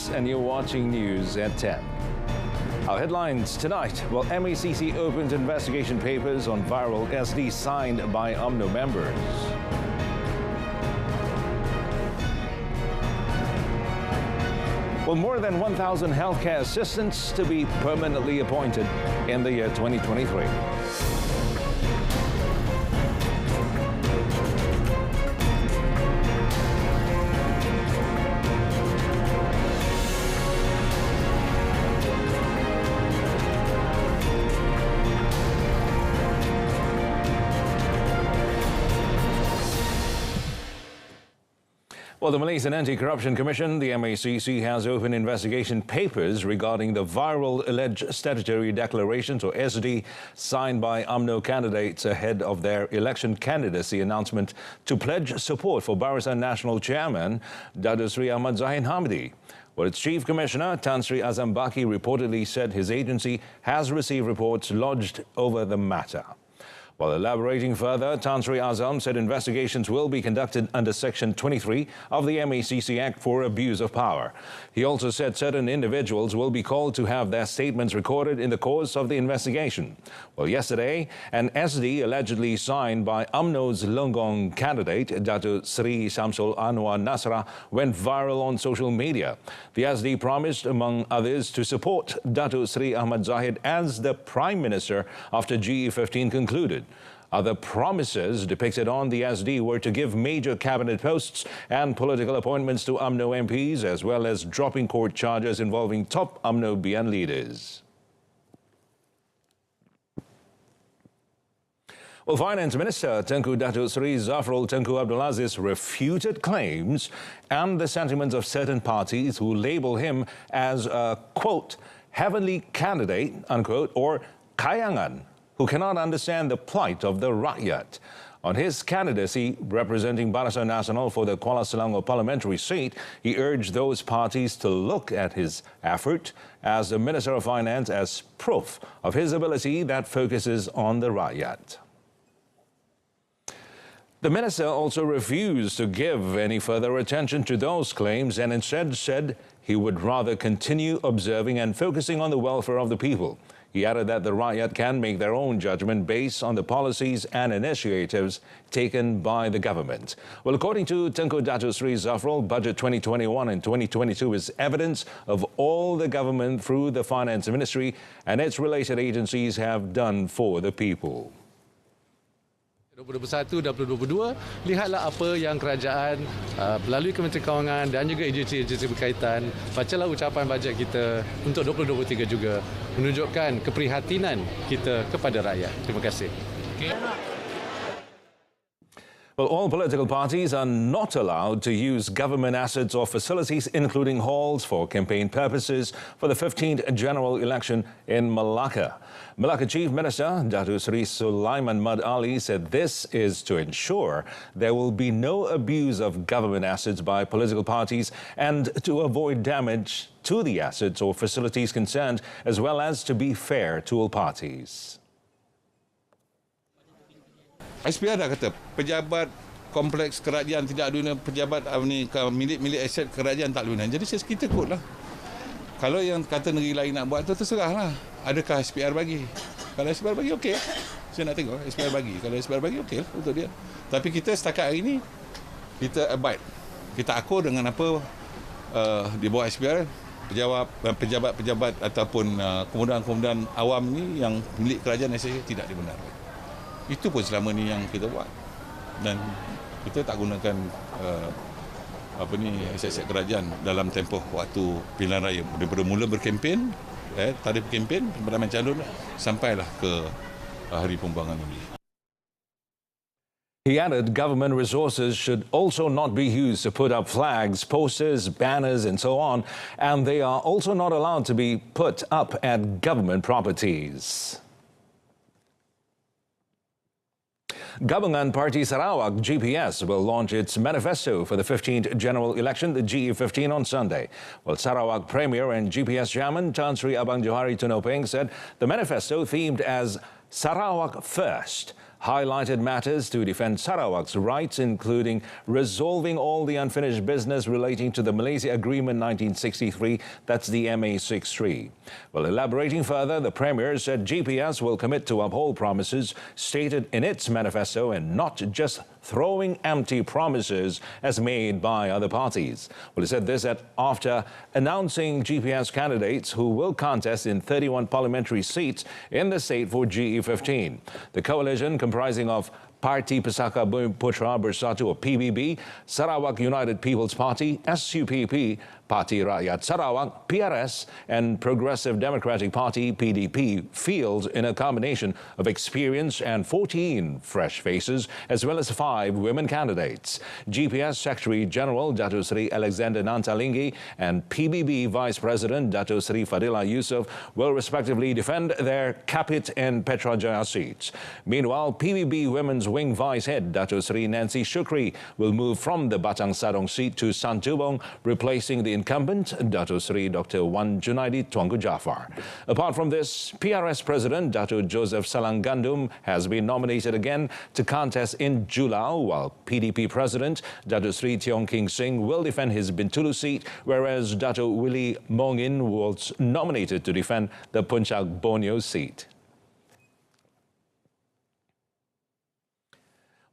News, and you're watching News at 10. Our headlines tonight. Well, MACC opens investigation papers on viral SD signed by UMNO members. Well, more than 1,000 healthcare assistants to be permanently appointed in the year 2023. Well, the Malaysian Anti-Corruption Commission, the MACC, has opened investigation papers regarding the viral alleged statutory declarations, or SD, signed by UMNO candidates ahead of their election candidacy announcement to pledge support for Barisan Nasional Chairman Datuk Seri Ahmad Zahid Hamidi. Well, its Chief Commissioner, Tan Sri Azam Baki, reportedly said his agency has received reports lodged over the matter. While elaborating further, Tan Sri Azam said investigations will be conducted under Section 23 of the MACC Act for abuse of power. He also said certain individuals will be called to have their statements recorded in the course of the investigation. Well, yesterday, an SD allegedly signed by UMNO's Lenggong candidate, Datuk Seri Shamsul Anwar Nasrah, went viral on social media. The SD promised, among others, to support Datuk Seri Ahmad Zahid as the Prime Minister after GE15 concluded. Other promises depicted on the SD were to give major cabinet posts and political appointments to UMNO MPs, as well as dropping court charges involving top UMNO BN leaders. Well, Finance Minister Tengku Datuk Seri Zafrul Tengku Abdul Aziz refuted claims and the sentiments of certain parties who label him as a, quote, heavenly candidate, unquote, or kayangan, who cannot understand the plight of the rakyat. On his candidacy representing Barisan Nasional for the Kuala Selangor parliamentary seat, he urged those parties to look at his effort as the Minister of Finance as proof of his ability that focuses on the rakyat. The minister also refused to give any further attention to those claims and instead said he would rather continue observing and focusing on the welfare of the people. He added that the rakyat can make their own judgment based on the policies and initiatives taken by the government. Well, according to Tengku Datuk Seri Zafrul, Budget 2021 and 2022 is evidence of all the government through the Finance Ministry and its related agencies have done for the people. 2021 dan 2022, lihatlah apa yang kerajaan melalui Kementerian Kewangan dan juga agensi-agensi berkaitan, bacalah ucapan bajet kita untuk 2023 juga, menunjukkan keprihatinan kita kepada rakyat. Terima kasih. Well, all political parties are not allowed to use government assets or facilities, including halls, for campaign purposes for the 15th general election in Malacca. Malacca Chief Minister Datuk Seri Sulaiman Mad Ali said this is to ensure there will be no abuse of government assets by political parties and to avoid damage to the assets or facilities concerned, as well as to be fair to all parties. SPR dah kata pejabat kompleks kerajaan tidak ada guna, pejabat milik aset kerajaan tak guna. Jadi kita ikutlah. Kalau yang kata negeri lain nak buat tu terserahlah. Adakah SPR bagi? Kalau SPR bagi okey. Saya nak tengok SPR bagi. Kalau SPR bagi okey lah untuk dia. Tapi kita setakat hari ini kita abide. Kita akur dengan apa di bawah SPR, pejabat-pejabat ataupun kemudahan-kemudahan awam ni yang milik kerajaan saya tidak dibenarkan. Itu pun selama ni yang kita buat. Dan kita tak gunakan aset-aset kerajaan dalam tempoh waktu pilihan raya. Daripada mula berkempen, tarikh berkempen, pemadaman calon sampailah ke hari pembuangan ini. He added government resources should also not be used to put up flags, posters, banners and so on, and they are also not allowed to be put up at government properties. Gabungan Parti Sarawak, GPS, will launch its manifesto for the 15th general election, the GE15, on Sunday. Well, Sarawak Premier and GPS Chairman Tan Sri Abang Johari Tunopeng said the manifesto, themed as Sarawak First, highlighted matters to defend Sarawak's rights, including resolving all the unfinished business relating to the Malaysia Agreement 1963, that's the MA63. Well, elaborating further, the Premier said GPS will commit to uphold promises stated in its manifesto and not just throwing empty promises as made by other parties. Well, he said this after announcing GPS candidates who will contest in 31 parliamentary seats in the state for GE15. The coalition, comprising of Parti Pesaka Putra Bersatu or PBB, Sarawak United People's Party, SUPP, Parti Rakyat Sarawak, PRS, and Progressive Democratic Party, PDP, fields in a combination of experience and 14 fresh faces, as well as 5 women candidates. GPS Secretary General Dato Sri Alexander Nantalingi and PBB Vice President Dato Sri Fadila Yusof will respectively defend their Kapit and Petrajaya seats. Meanwhile, PBB Women's Wing Vice Head Dato Sri Nancy Shukri will move from the Batang Sadong seat to Santubong, replacing the incumbent Dato Sri Dr. Wan Junaidi Tuanku Jaafar. Apart from this, PRS President Dato Joseph Salangandum has been nominated again to contest in Julao, while PDP President Dato Sri Tiong King Sing will defend his Bintulu seat, whereas Dato Willie Mongin was nominated to defend the Puncak Borneo seat.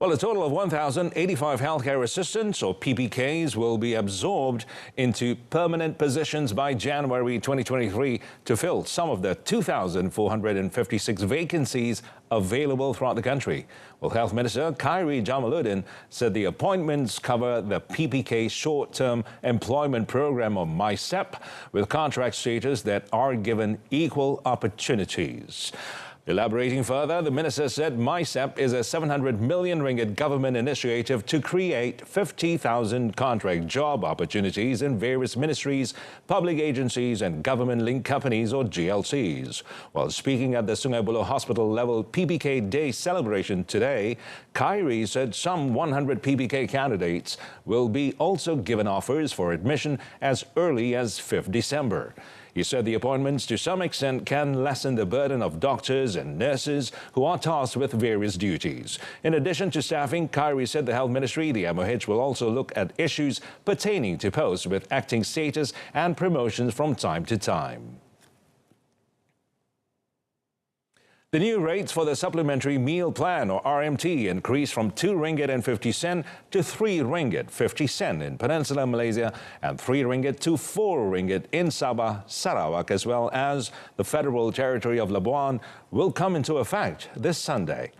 Well, a total of 1,085 healthcare assistants, or PPKs, will be absorbed into permanent positions by January 2023 to fill some of the 2,456 vacancies available throughout the country. Well, Health Minister Khairi Jamaluddin said the appointments cover the PPK Short-Term Employment Program, or MySEP, with contract status that are given equal opportunities. Elaborating further, the minister said MySEP is a 700 million ringgit government initiative to create 50,000 contract job opportunities in various ministries, public agencies and government-linked companies, or GLCs. While speaking at the Sungai Buloh Hospital level PPK Day celebration today, Khairi said some 100 PPK candidates will be also given offers for admission as early as 5th December. He said the appointments to some extent can lessen the burden of doctors and nurses who are tasked with various duties. In addition to staffing, Khairi said the Health Ministry, the MOH, will also look at issues pertaining to posts with acting status and promotions from time to time. The new rates for the Supplementary Meal Plan, or RMT, increased from 2 ringgit and 50 cent to 3 ringgit 50 cent in Peninsular Malaysia and 3 ringgit to 4 ringgit in Sabah, Sarawak, as well as the Federal Territory of Labuan, will come into effect this Sunday.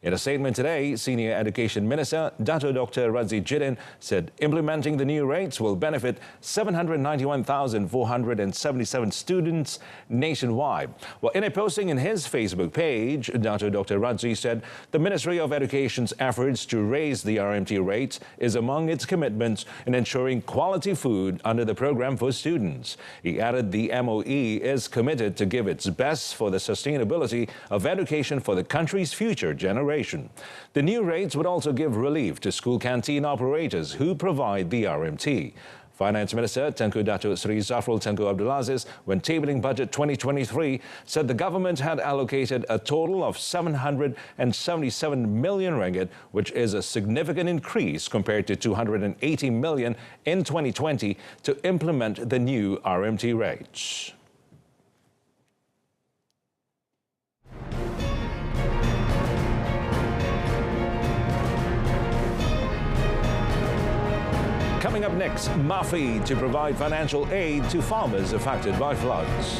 In a statement today, Senior Education Minister Dato Dr. Razzie Jidin said implementing the new rates will benefit 791,477 students nationwide. Well, in a posting in his Facebook page, Dato Dr. Razzie said the Ministry of Education's efforts to raise the RMT rates is among its commitments in ensuring quality food under the program for students. He added the MOE is committed to give its best for the sustainability of education for the country's future generation. The new rates would also give relief to school canteen operators who provide the RMT. Finance Minister Tengku Datuk Seri Zafrul Tengku Abdul Aziz, when tabling Budget 2023, said the government had allocated a total of 777 million ringgit, which is a significant increase compared to 280 million in 2020 to implement the new RMT rates. Coming up next, MAFI to provide financial aid to farmers affected by floods.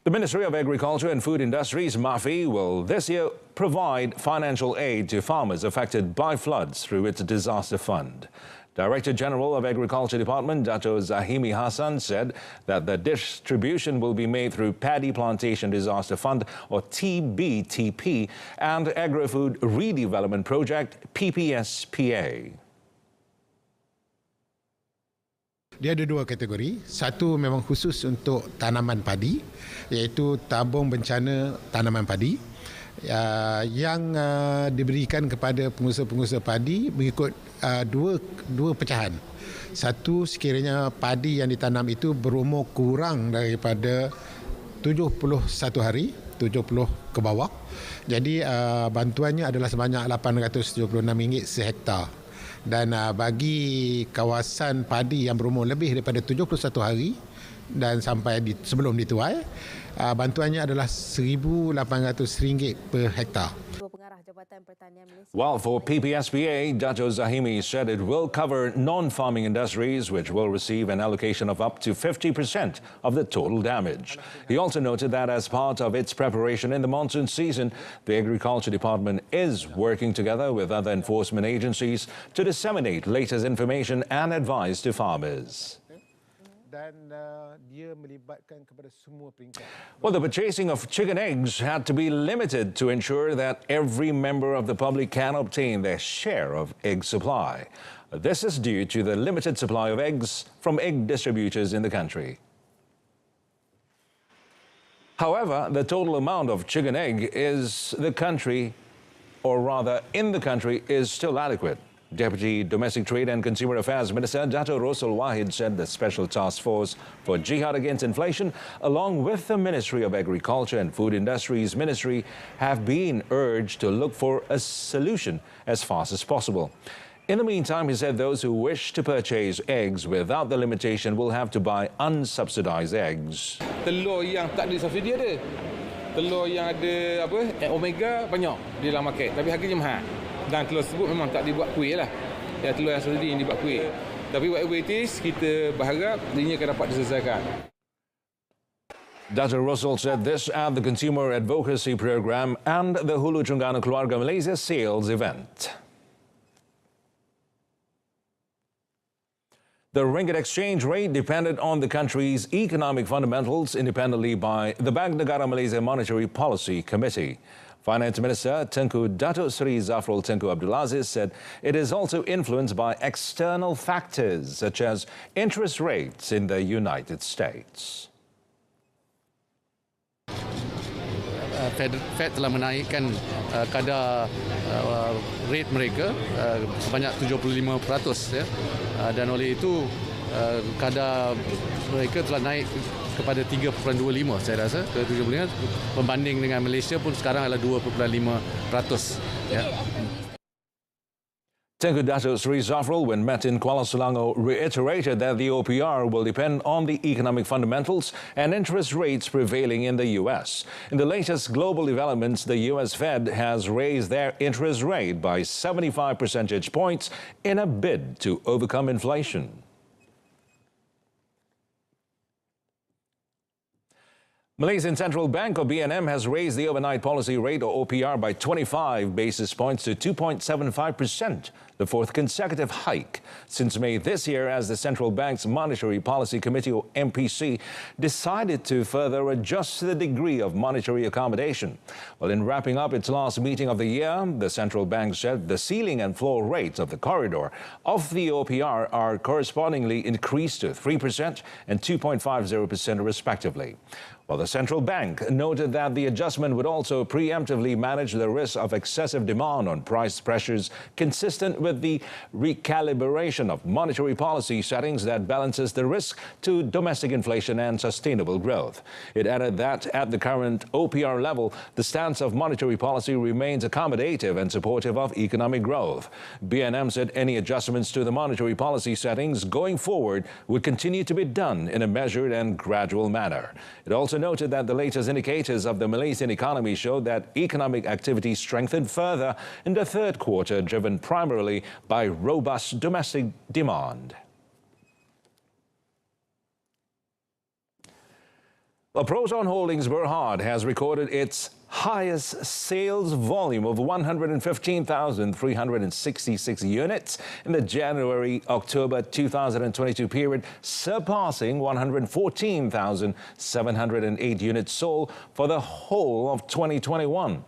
The Ministry of Agriculture and Food Industries, MAFI, will this year provide financial aid to farmers affected by floods through its disaster fund. Director General of Agriculture Department, Dato Zahimi Hassan, said that the distribution will be made through Paddy Plantation Disaster Fund, or TBTP, and Agri-Food Redevelopment Project, PPSPA. Dia ada 2 kategori. Satu memang khusus untuk tanaman padi, iaitu tabung bencana tanaman padi, yang diberikan kepada pengusaha-pengusaha padi mengikut dua pecahan. Satu, sekiranya padi yang ditanam itu berumur kurang daripada 71 hari, 70 ke bawah. Jadi bantuannya adalah sebanyak RM876 sehektar. Dan bagi kawasan padi yang berumur lebih daripada 71 hari dan sampai sebelum dituai, bantuannya adalah RM1,800 per hektar. Well, for PPSPA, Dato' Zahimi said it will cover non-farming industries, which will receive an allocation of up to 50% of the total damage. He also noted that as part of its preparation in the monsoon season, the Agriculture Department is working together with other enforcement agencies to disseminate latest information and advice to farmers. Well, the purchasing of chicken eggs had to be limited to ensure that every member of the public can obtain their share of egg supply. This is due to the limited supply of eggs from egg distributors in the country. However, the total amount of chicken egg is in the country is still adequate. Deputy Domestic Trade and Consumer Affairs Minister Dato' Rosul Wahid said the Special Task Force for Jihad Against Inflation, along with the Ministry of Agriculture and Food Industries Ministry, have been urged to look for a solution as fast as possible. In the meantime, he said those who wish to purchase eggs without the limitation will have to buy unsubsidized eggs. Telur yang tak ada subsidi ada. Telur yang ada omega banyak di dalam market, tapi harganya mahal. Dan telur tersebut memang tak dibuat kuih lah. Ya, telur yang subsidi yang dibuat kuih. Tapi whatever it is, kita berharap ini akan dapat diselesaikan. Dato' Russell said this at the Consumer Advocacy Program and the Hulu Trengganu Keluarga Malaysia sales event. The ringgit exchange rate depended on the country's economic fundamentals independently by the Bank Negara Malaysia Monetary Policy Committee. Finance Minister Tengku Datuk Seri Zafrul Tengku Abdul Aziz said it is also influenced by external factors such as interest rates in the United States. Fed telah menaikkan kadar rate mereka sebanyak 75%, ya. Dan oleh itu kadar mereka telah naik kepada 3.25, saya rasa, ke 3.5, berbanding dengan Malaysia pun sekarang adalah 2.5%, ya. Tengku Datuk Seri Zafrul, when met in Kuala Selangor, reiterated that the OPR will depend on the economic fundamentals and interest rates prevailing in the U.S. In the latest global developments, the U.S. Fed has raised their interest rate by 75 percentage points in a bid to overcome inflation. Malaysian Central Bank, or BNM, has raised the overnight policy rate, or OPR, by 25 basis points to 2.75%, the fourth consecutive hike since May this year, as the Central Bank's Monetary Policy Committee, or MPC, decided to further adjust the degree of monetary accommodation. Well, in wrapping up its last meeting of the year, the Central Bank said the ceiling and floor rates of the corridor of the OPR are correspondingly increased to 3% and 2.50% respectively. Well, the Central Bank noted that the adjustment would also preemptively manage the risk of excessive demand on price pressures, consistent with the recalibration of monetary policy settings that balances the risk to domestic inflation and sustainable growth. It added that at the current OPR level, the stance of monetary policy remains accommodative and supportive of economic growth. BNM said any adjustments to the monetary policy settings going forward would continue to be done in a measured and gradual manner. It also noted that the latest indicators of the Malaysian economy showed that economic activity strengthened further in the third quarter, driven primarily by robust domestic demand. Well, Proton Holdings Berhad has recorded its highest sales volume of 115,366 units in the January-October 2022 period, surpassing 114,708 units sold for the whole of 2021.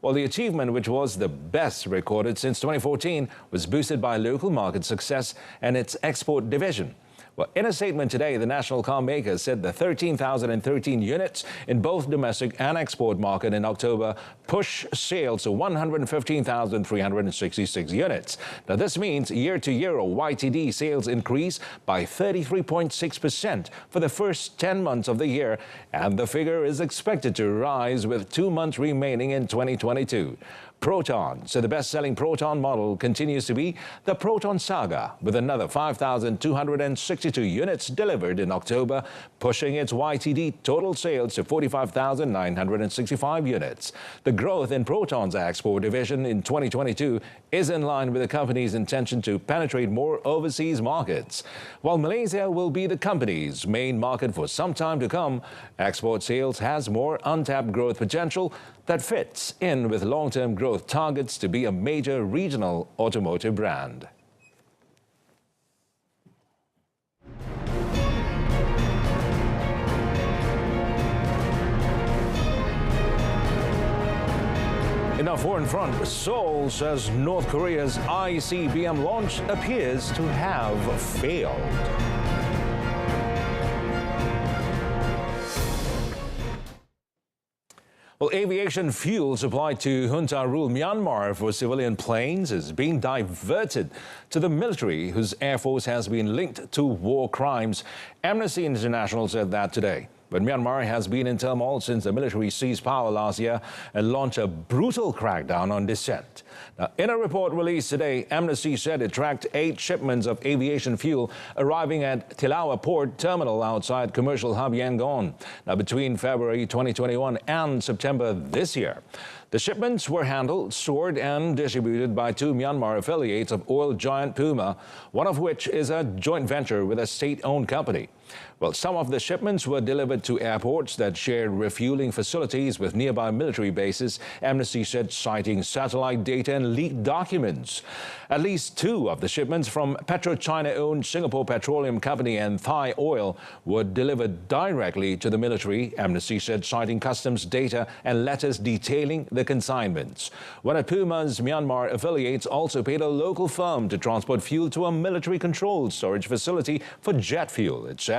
Well, the achievement, which was the best recorded since 2014, was boosted by local market success and its export division. Well, in a statement today, the national car maker said the 13,013 units in both domestic and export market in October push sales to 115,366 units. Now, this means year-to-year or YTD sales increase by 33.6% for the first 10 months of the year, and the figure is expected to rise with 2 months remaining in 2022. Proton, so the best-selling Proton model continues to be the Proton Saga, with another 5,262 units delivered in October, pushing its YTD total sales to 45,965 units. The growth in Proton's export division in 2022 is in line with the company's intention to penetrate more overseas markets. While Malaysia will be the company's main market for some time to come, export sales has more untapped growth potential that fits in with long-term growth targets to be a major regional automotive brand. In our foreign front, Seoul says North Korea's ICBM launch appears to have failed. Well, aviation fuel supplied to junta-ruled Myanmar for civilian planes is being diverted to the military, whose air force has been linked to war crimes. Amnesty International said that today. But Myanmar has been in turmoil since the military seized power last year and launched a brutal crackdown on dissent. Now, in a report released today, Amnesty said it tracked 8 shipments of aviation fuel arriving at Tilawa Port Terminal outside commercial hub Yangon. Now, between February 2021 and September this year. The shipments were handled, stored and distributed by 2 Myanmar affiliates of oil giant Puma, one of which is a joint venture with a state-owned company. Well, some of the shipments were delivered to airports that shared refueling facilities with nearby military bases, Amnesty said, citing satellite data and leaked documents. At least 2 of the shipments from PetroChina-owned Singapore Petroleum Company and Thai Oil were delivered directly to the military, Amnesty said, citing customs data and letters detailing the consignments. One of Puma's Myanmar affiliates also paid a local firm to transport fuel to a military-controlled storage facility for jet fuel, it said.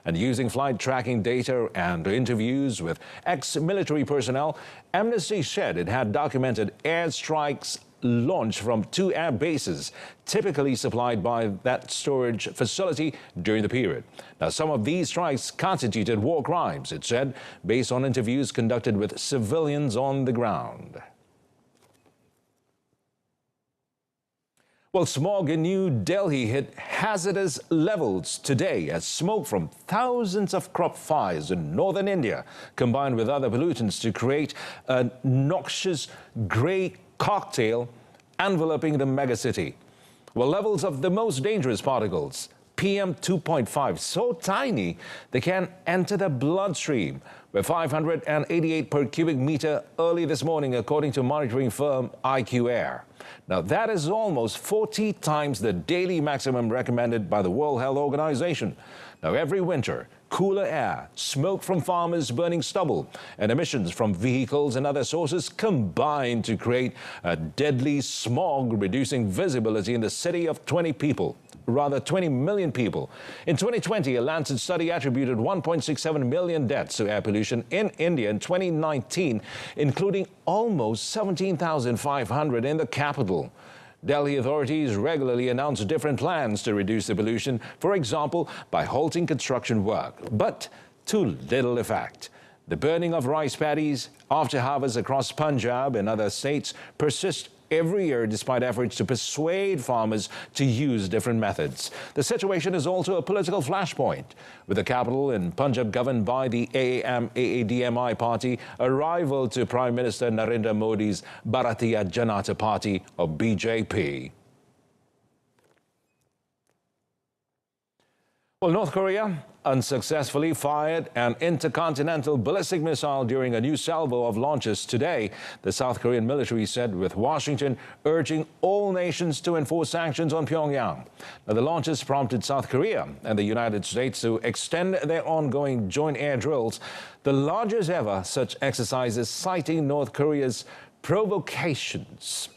And using flight tracking data and interviews with ex-military personnel, Amnesty said it had documented airstrikes launched from 2 air bases, typically supplied by that storage facility during the period. Now, some of these strikes constituted war crimes, it said, based on interviews conducted with civilians on the ground. Well, smog in New Delhi hit hazardous levels today as smoke from thousands of crop fires in northern India combined with other pollutants to create a noxious grey cocktail enveloping the megacity. Well, levels of the most dangerous particles, PM 2.5, so tiny they can enter the bloodstream, were 588 per cubic meter early this morning, according to monitoring firm IQ Air. Now, that is almost 40 times the daily maximum recommended by the World Health Organization. Now, every winter, cooler air, smoke from farmers burning stubble, and emissions from vehicles and other sources combine to create a deadly smog, reducing visibility in the city of 20 million people. In 2020, a Lancet study attributed 1.67 million deaths to air pollution in India in 2019, including almost 17,500 in the capital. Delhi authorities regularly announce different plans to reduce the pollution, for example, by halting construction work, but to little effect. The burning of rice paddies after harvest across Punjab and other states persists every year despite efforts to persuade farmers to use different methods. The situation is also a political flashpoint, with the capital in Punjab governed by the AAM-AADMI party, a rival to Prime Minister Narendra Modi's Bharatiya Janata Party, or BJP. Well, North Korea unsuccessfully fired an intercontinental ballistic missile during a new salvo of launches today, the South Korean military said, with Washington urging all nations to enforce sanctions on Pyongyang. Now, the launches prompted South Korea and the United States to extend their ongoing joint air drills, the largest ever such exercises, citing North Korea's provocations.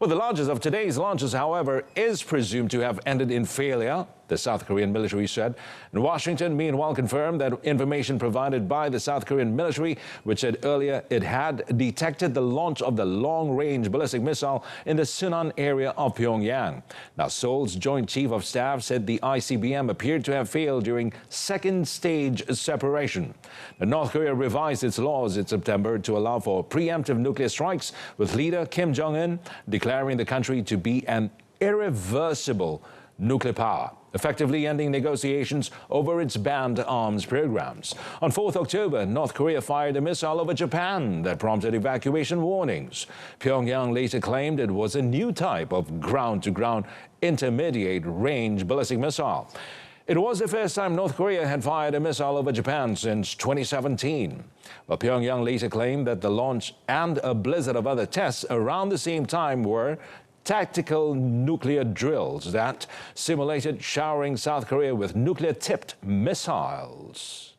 Well, the largest of today's launches, however, is presumed to have ended in failure the South Korean military said. And Washington, meanwhile, confirmed that information provided by the South Korean military, which said earlier it had detected the launch of the long-range ballistic missile in the Sunan area of Pyongyang. Now, Seoul's Joint Chief of Staff said the ICBM appeared to have failed during second-stage separation. Now, North Korea revised its laws in September to allow for preemptive nuclear strikes, with leader Kim Jong-un declaring the country to be an irreversible nuclear power, effectively ending negotiations over its banned arms programs. On 4th October, North Korea fired a missile over Japan that prompted evacuation warnings. Pyongyang later claimed it was a new type of ground-to-ground intermediate-range ballistic missile. It was the first time North Korea had fired a missile over Japan since 2017. But Pyongyang later claimed that the launch and a blizzard of other tests around the same time were tactical nuclear drills that simulated showering South Korea with nuclear-tipped missiles.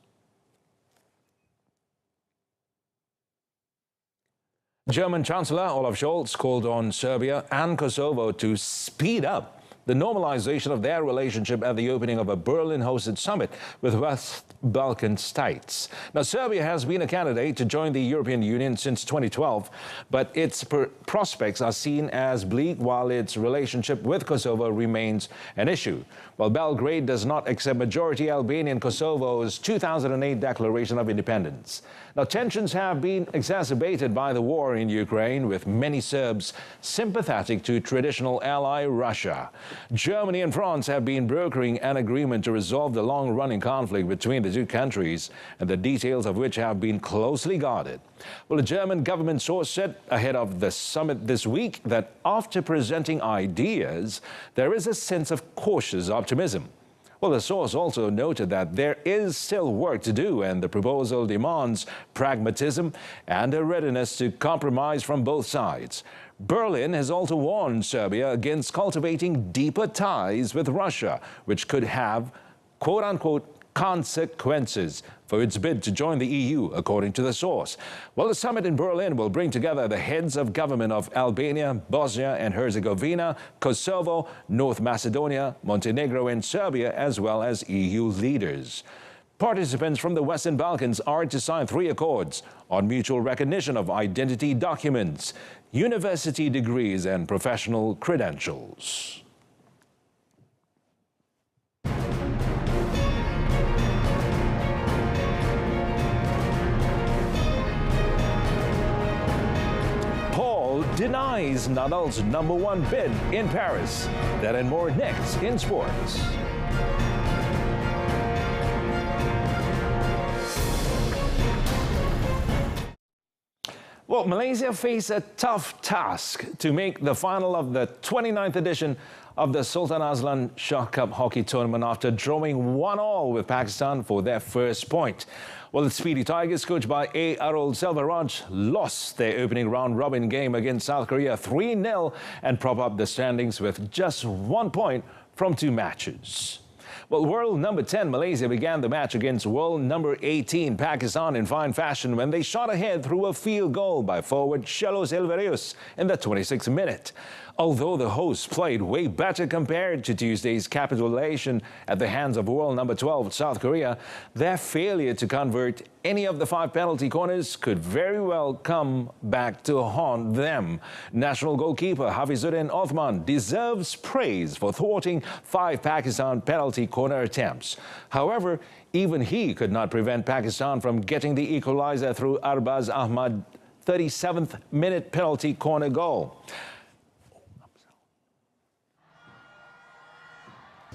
German Chancellor Olaf Scholz called on Serbia and Kosovo to speed up the normalization of their relationship at the opening of a Berlin-hosted summit with West Balkan states. Now, Serbia has been a candidate to join the European Union since 2012, but its prospects are seen as bleak, while its relationship with Kosovo remains an issue. While Belgrade does not accept majority Albanian Kosovo's 2008 declaration of independence. Now, tensions have been exacerbated by the war in Ukraine, with many Serbs sympathetic to traditional ally Russia. Germany and France have been brokering an agreement to resolve the long-running conflict between the two countries, and the details of which have been closely guarded. Well, a German government source said ahead of the summit this week that after presenting ideas, there is a sense of cautious optimism. Well, the source also noted that there is still work to do, and the proposal demands pragmatism and a readiness to compromise from both sides. Berlin has also warned Serbia against cultivating deeper ties with Russia, which could have, quote-unquote, consequences for its bid to join the EU, according to the source. Well, the summit in Berlin will bring together the heads of government of Albania, Bosnia and Herzegovina, Kosovo, North Macedonia, Montenegro and Serbia, as well as EU leaders. Participants from the Western Balkans are to sign 3 accords on mutual recognition of identity documents, university degrees and professional credentials. Denies Nadal's #1 bid in Paris. That and more next in sports. Well, Malaysia face a tough task to make the final of the 29th edition of the Sultan Azlan Shah Cup hockey tournament after drawing 1-1 with Pakistan for their first point. Well, the Speedy Tigers, coached by A. Arul Selvaraj, lost their opening round-robin game against South Korea 3-0 and prop up the standings with just 1 point from 2 matches. Well, world number 10 Malaysia began the match against world number 18 Pakistan in fine fashion when they shot ahead through a field goal by forward Shelos Elverius in the 26th minute. Although the hosts played way better compared to Tuesday's capitulation at the hands of world number 12 South Korea, their failure to convert any of the 5 penalty corners could very well come back to haunt them. National goalkeeper Hafizuddin Othman deserves praise for thwarting 5 Pakistan penalty corner attempts. However, even he could not prevent Pakistan from getting the equalizer through Arbaz Ahmad's 37th minute penalty corner goal.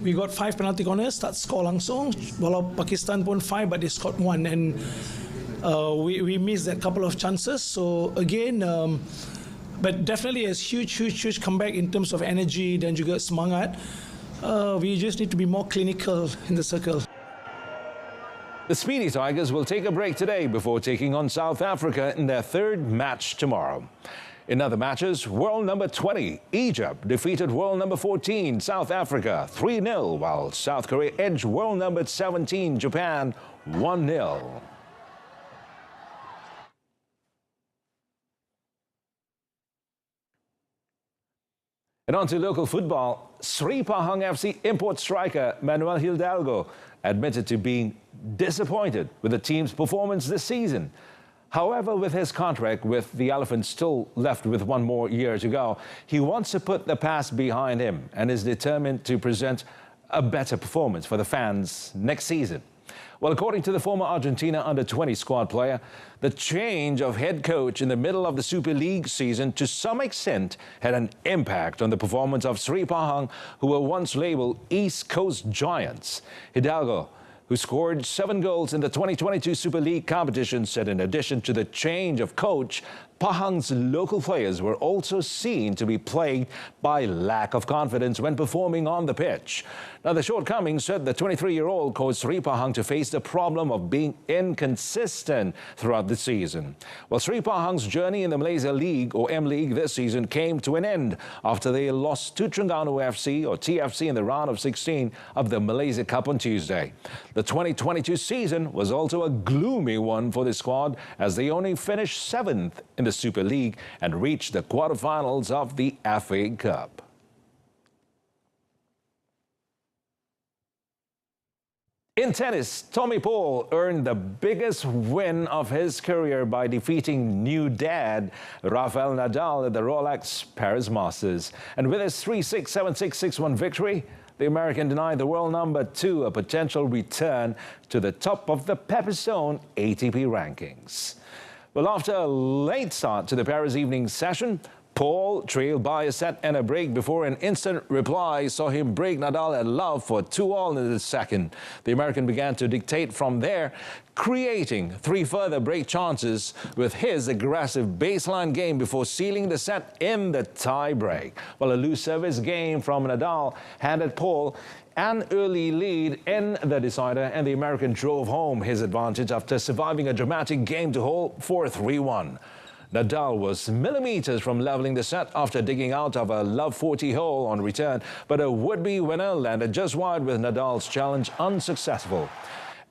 We got 5 penalty corners, tak score langsung. Walau Pakistan pun 5, but they scored 1, and we missed that couple of chances. So again, but definitely a huge comeback in terms of energy dan juga semangat. We just need to be more clinical in the circle. The Speedy Tigers will take a break today before taking on South Africa in their 3rd match tomorrow. In other matches, world number 20, Egypt, defeated world number 14, South Africa, 3-0, while South Korea edged world number 17, Japan, 1-0. And on to local football. Sri Pahang FC import striker Manuel Hidalgo admitted to being disappointed with the team's performance this season. However, with his contract with the Elephants still left with one more year to go, he wants to put the past behind him and is determined to present a better performance for the fans next season. Well, according to the former Argentina under-20 squad player, the change of head coach in the middle of the Super League season to some extent had an impact on the performance of Sri Pahang, who were once labelled East Coast Giants. Hidalgo, who scored 7 goals in the 2022 Super League competition, said in addition to the change of coach, Pahang's local players were also seen to be plagued by lack of confidence when performing on the pitch. Now, the shortcomings said the 23-year-old caused Sri Pahang to face the problem of being inconsistent throughout the season. Well, Sri Pahang's journey in the Malaysia League or M-League this season came to an end after they lost to Terengganu FC or TFC in the round of 16 of the Malaysia Cup on Tuesday. The 2022 season was also a gloomy one for the squad as they only finished 7th in the Super League and reached the quarterfinals of the FA Cup. In tennis, Tommy Paul earned the biggest win of his career by defeating new dad Rafael Nadal at the Rolex Paris Masters. And with his 3-6, 7-6, 6-1 victory, the American denied the world number 2 a potential return to the top of the Pepperstone ATP rankings. Well, after a late start to the Paris evening session, Paul trailed by a set and a break before an instant reply saw him break Nadal at love for 2-all in the second. The American began to dictate from there, creating 3 further break chances with his aggressive baseline game before sealing the set in the tie break. Well, a loose service game from Nadal handed Paul an early lead in the decider, and the American drove home his advantage after surviving a dramatic game to hold for 3-1. Nadal was millimeters from leveling the set after digging out of a love 40 hole on return, but a would-be winner landed just wide with Nadal's challenge unsuccessful.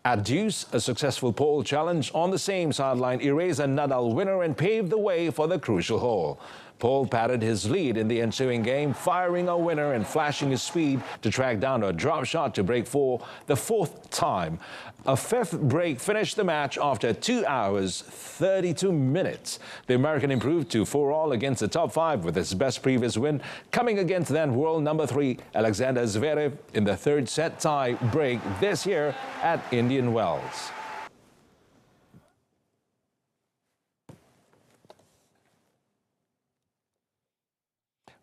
At deuce, a successful pole challenge on the same sideline erased a Nadal winner and paved the way for the crucial hole. Paul padded his lead in the ensuing game, firing a winner and flashing his speed to track down a drop shot to break for the 4th time. A 5th break finished the match after 2 hours, 32 minutes. The American improved to 4-all against the top 5 with his best previous win, coming against then world number 3 Alexander Zverev in the 3rd set tie break this year at Indian Wells.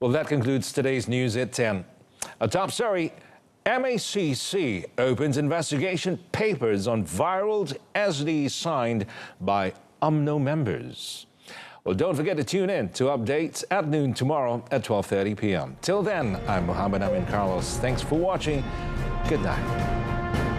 Well, that concludes today's news at 10. A top story, MACC opens investigation papers on viral SD signed by UMNO members. Well, don't forget to tune in to updates at noon tomorrow at 12:30 p.m. Till then, I'm Mohammed Amin Carlos. Thanks for watching. Good night.